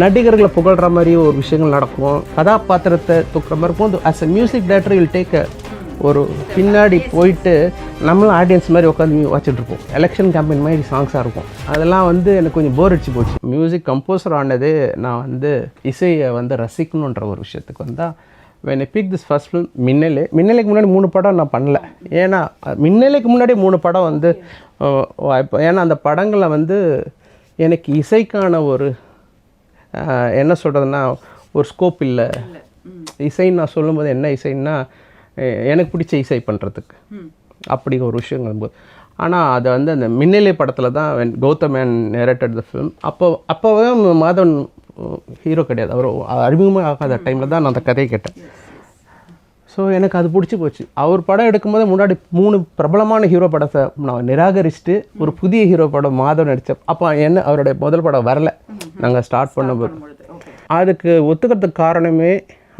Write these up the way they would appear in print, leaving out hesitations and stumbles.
நடிகர்களை புகழ்கிற மாதிரி ஒரு விஷயங்கள் நடக்கும், கதாபாத்திரத்தை தூக்குற மாதிரி இருக்கும். As a music director will take ஒரு பின்னாடி போயிட்டு நம்மளும் ஆடியன்ஸ் மாதிரி உட்காந்து வச்சுட்டு இருப்போம். எலெக்ஷன் கேம்பெயின் மாதிரி சாங்ஸாக இருக்கும். அதெல்லாம் வந்து எனக்கு கொஞ்சம் போர் அடிச்சு போச்சு. மியூசிக் கம்போசர் ஆனது நான் வந்து இசையை வந்து ரசிக்கணுன்ற ஒரு விஷயத்துக்கு வந்தால் when I picked this first film, மின்னலைக்கு முன்னாடி 3 படம் நான் பண்ணல. ஏன்னா மின்னலைக்கு முன்னாடி 3 படம் வந்து ஏன்னா அந்த படங்களை வந்து எனக்கு இசைக்கான ஒரு என்ன சொல்கிறதுனா ஒரு ஸ்கோப் இல்லை. இசைன்னு நான் சொல்லும்போது என்ன இசைன்னா எனக்கு பிடிச்ச இசை பண்ணுறதுக்கு அப்படி ஒரு விஷயங்கள் போது. ஆனால் அதை வந்து அந்த மின்னலை படத்தில் தான் கௌதம் மேன் நேரேட்டட் த ஃபிலிம். அப்போவே மாதவன் ஹீரோ கிடையாது, அவர் அறிமுகமாக ஆகாத டைமில் தான் நான் அந்த கதையை கேட்டேன். ஸோ எனக்கு அது பிடிச்சி போச்சு. அவர் படம் எடுக்கும்போது முன்னாடி 3 பிரபலமான ஹீரோ படத்தை நான் நிராகரிச்சுட்டு ஒரு புதிய ஹீரோ படம் மாதவன் நடித்தேன். அப்போ என்ன அவருடைய முதல் படம் வரலை நாங்கள் ஸ்டார்ட் பண்ணும்போது. அதுக்கு ஒத்துக்கிறதுக்கு காரணமே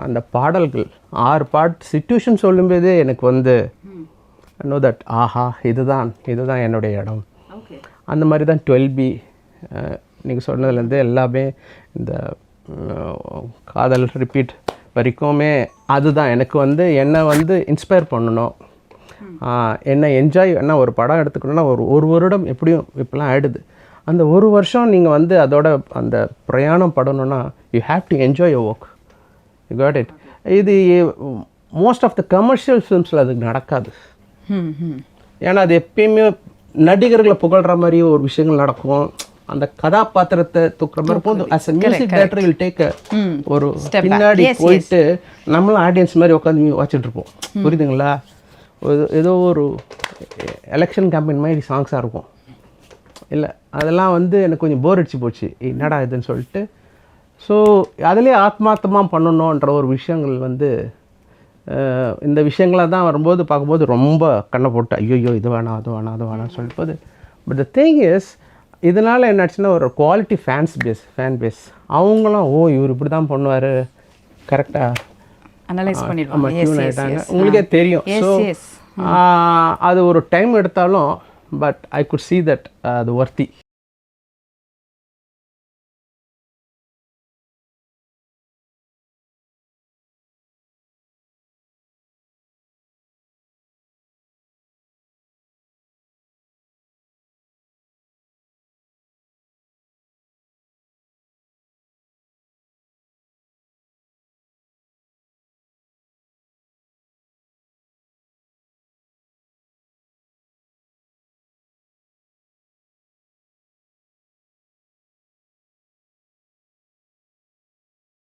அந்த பாடல்கள் 6 பாட்டு சிச்சுவேஷன் சொல்லும்போதே எனக்கு வந்து நோ தட் ஆஹா இதுதான் என்னுடைய இடம். அந்த மாதிரி தான் 12B நீங்கள் சொன்னதுலேருந்து எல்லாமே இந்த காதல் ரிப்பீட் வரைக்குமே அதுதான் எனக்கு வந்து என்னை வந்து இன்ஸ்பயர் பண்ணணும், என்னை என்ஜாய். என்ன ஒரு படம் எடுத்துக்கணுன்னா ஒரு வருடம் எப்படியும் இப்போலாம் ஆகிடுது. அந்த ஒரு வருஷம் நீங்கள் வந்து அதோட அந்த பிரயாணம் படணுன்னா you have to enjoy your work. You got it. இது மோஸ்ட் ஆஃப் த கமர்ஷியல் ஃபிலிம்ஸில் அது நடக்காது. ஏன்னா அது எப்பயுமே நடிகர்களை புகழ்கிற மாதிரி ஒரு விஷயங்கள் நடக்கும், அந்த கதாபாத்திரத்தை தூக்குற மாதிரி இருக்கும். As a music director will take ஒரு பின்னாடி போயிட்டு நம்மளும் ஆடியன்ஸ் மாதிரி உட்காந்து வச்சுட்டு இருப்போம். புரியுதுங்களா? ஏதோ ஒரு எலெக்ஷன் கேம்பெயின் மாதிரி சாங்ஸாக இருக்கும். இல்லை அதெல்லாம் வந்து எனக்கு கொஞ்சம் போர் அடிச்சு போச்சு, என்னடா இதுன்னு சொல்லிட்டு. ஸோ அதிலே ஆத்மார்த்தமாக பண்ணணுன்ற ஒரு விஷயங்கள் வந்து இந்த விஷயங்களாக தான் வரும்போது பார்க்கும்போது ரொம்ப கண்ணை போட்டு ஐயோ இது வேணாம் அது வேணாம்னு சொல்லிட்டு போது. பட் த திங் இஸ் இதனால் என்னாச்சுன்னா ஒரு குவாலிட்டி ஃபேன் பேஸ் அவங்களும் இவர் இப்படி தான் பண்ணுவார் கரெக்டாக அனலைஸ் பண்ணிடுவாங்க, டியூன் ஆகிட்டாங்க, உங்களுக்கே தெரியும். ஸோ அது ஒரு டைம் எடுத்தாலும் but I could see that அது ஒர்த்தி.